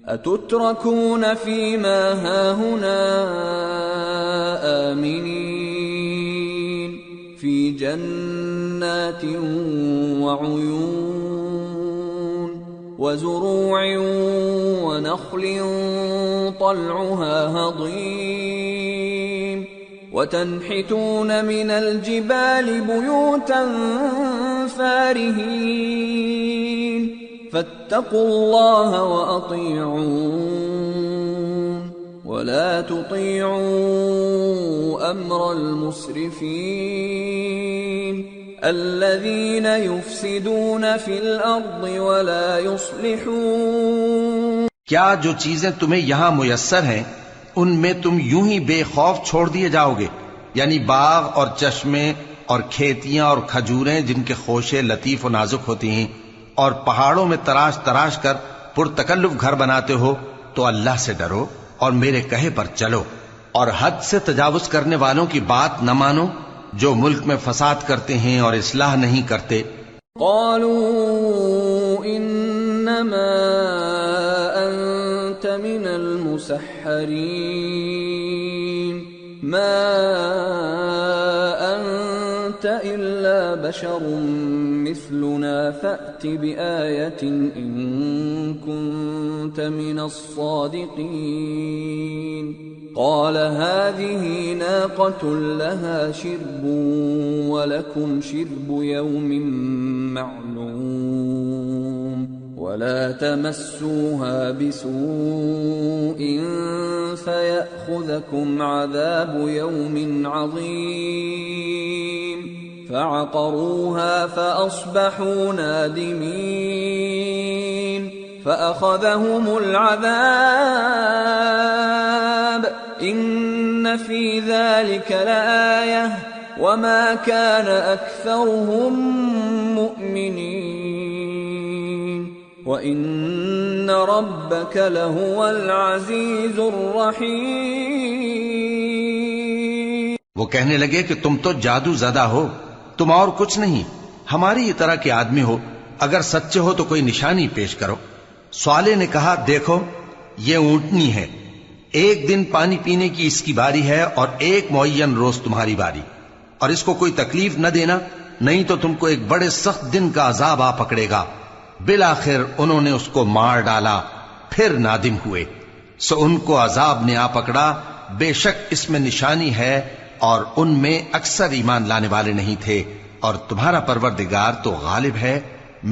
أتتركون فيما هاهنا آمنين في جنات وعيون وزروع ونخل طلعها هضيم وتنحتون من الجبال بيوتا فارهين فاتقوا الله وأطيعون ولا تطيعوا أمر المسرفين الذين يفسدون في الأرض ولا يصلحون۔ کیا جو چیزیں تمہیں یہاں میسر ہیں ان میں تم یوں ہی بے خوف چھوڑ دیے جاؤ گے، یعنی باغ اور چشمے اور کھیتیاں اور کھجوریں جن کے خوشے لطیف و نازک ہوتی ہیں، اور پہاڑوں میں تراش تراش کر پرتکلف گھر بناتے ہو، تو اللہ سے ڈرو اور میرے کہے پر چلو، اور حد سے تجاوز کرنے والوں کی بات نہ مانو جو ملک میں فساد کرتے ہیں اور اصلاح نہیں کرتے۔ قالوا انما انت من المسحرين ما انت الا بشر مثلنا فأت بآية ان كنت من الصادقين۔ قال هذه ناقة لها شرب ولكم شرب يوم معلوم ولا تمسوها بسوء فيأخذكم عذاب يوم عظيم۔ فعقروها فأصبحوا نادمين فأخذهم العذاب إن في ذلك لآية وما كان أكثرهم مؤمنين وإن ربك لهو العزيز الرحيم۔ وہ کہنے لگے کہ تم تو جادو زدہ ہو، تم اور کچھ نہیں، ہماری ہی طرح کے آدمی ہو، اگر سچے ہو تو کوئی نشانی پیش کرو۔ صالح نے کہا دیکھو یہ اونٹنی ہے، ایک دن پانی پینے کی اس کی باری ہے اور ایک معین روز تمہاری باری، اور اس کو کوئی تکلیف نہ دینا نہیں تو تم کو ایک بڑے سخت دن کا عذاب آ پکڑے گا۔ بالآخر انہوں نے اس کو مار ڈالا، پھر نادم ہوئے، سو ان کو عذاب نے آ پکڑا، بے شک اس میں نشانی ہے اور ان میں اکثر ایمان لانے والے نہیں تھے، اور تمہارا پروردگار تو غالب ہے،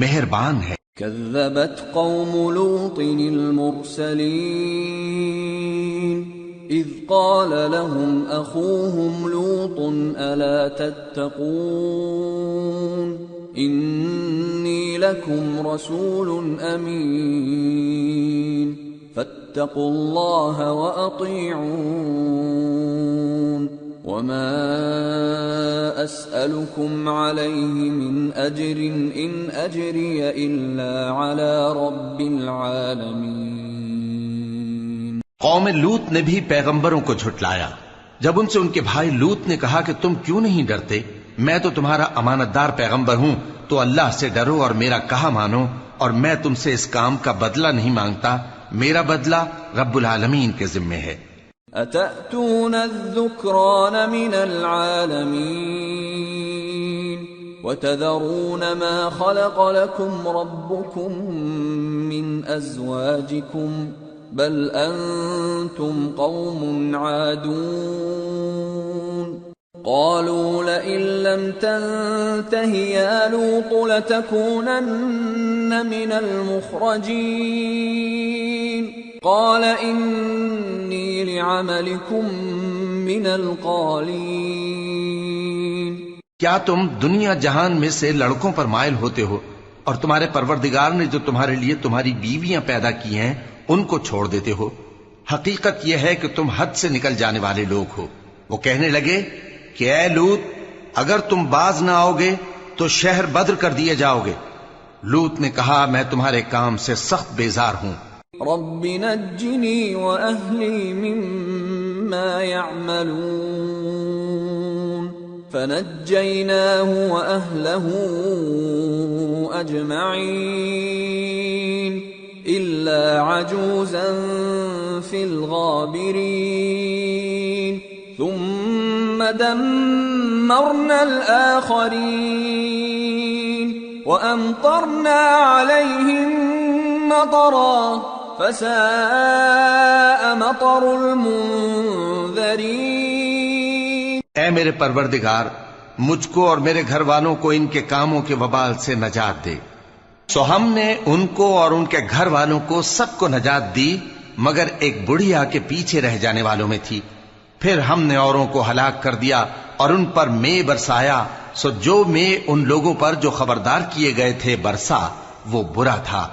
مہربان ہے۔ كذبت قوم لوط المرسلين إذ قال لهم أخوهم لوط ألا تتقون إني لكم رسول أمين فاتقوا الله وأطيعون وما أسألكم عليه من أجر إن أجري إلا على رب العالمين۔ قوم لوط نے بھی پیغمبروں کو جھٹلایا جب ان سے ان کے بھائی لوط نے کہا کہ تم کیوں نہیں ڈرتے، میں تو تمہارا امانت دار پیغمبر ہوں، تو اللہ سے ڈرو اور میرا کہا مانو، اور میں تم سے اس کام کا بدلہ نہیں مانگتا، میرا بدلہ رب العالمین کے ذمے ہے۔ أتأتون الذكران من العالمين وتذرون ما خلق لكم ربكم من أزواجكم بل أنتم قوم عادون۔ قالوا لئن لم تنته يا لوط لتكونن من المخرجين۔ قال إني لعملكم من القالين۔ کیا تم دنیا جہان میں سے لڑکوں پر مائل ہوتے ہو اور تمہارے پروردگار نے جو تمہارے لیے تمہاری بیویاں پیدا کی ہیں ان کو چھوڑ دیتے ہو؟ حقیقت یہ ہے کہ تم حد سے نکل جانے والے لوگ ہو۔ وہ کہنے لگے کہ اے لوط اگر تم باز نہ آؤ گے تو شہر بدر کر دیے جاؤ گے۔ لوط نے کہا میں تمہارے کام سے سخت بیزار ہوں۔ رب نجنی وأهلی مما يعملون فنجیناہ وأهلہ اجمعین إلا عجوزا في الغابرين ثم دمرنا الآخرين وأمطرنا عليهم مطرا فساء مطر المنذرين۔ اے میرے پروردگار، مجھ کو اور میرے گھر والوں کو ان کے کاموں کے وبال سے نجات دے۔ سو ہم نے ان کو اور ان کے گھر والوں کو سب کو نجات دی، مگر ایک بڑھیا کے پیچھے رہ جانے والوں میں تھی۔ پھر ہم نے اوروں کو ہلاک کر دیا اور ان پر مے برسایا، سو جو مے ان لوگوں پر جو خبردار کیے گئے تھے برسا، وہ برا تھا۔